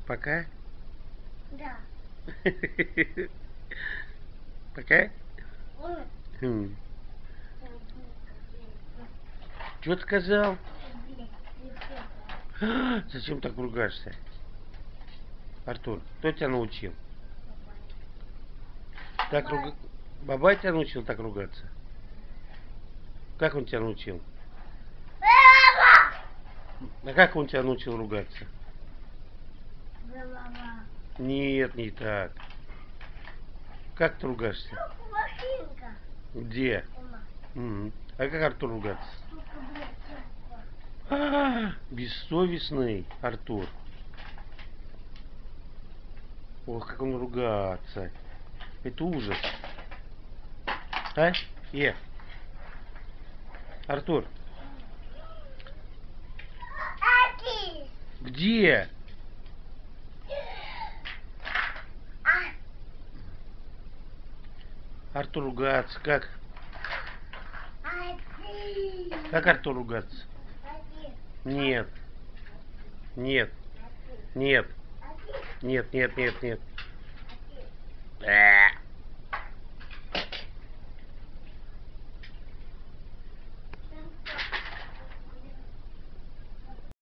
Пока? Да. Пока? Что ты сказал? Зачем так ругаешься? Артур, кто тебя научил? Так Бабай тебя научил так ругаться? Как он тебя научил? А как он тебя научил ругаться? Нет, не так. Как ты ругаешься? Где? А как Артур ругаться? Бессовестный Артур. Ох, как он ругаться. Это ужас. А? Артур. Где? Артур ругаться как? Как Артур ругаться? Нет. Нет. Нет. Нет, нет, нет, нет.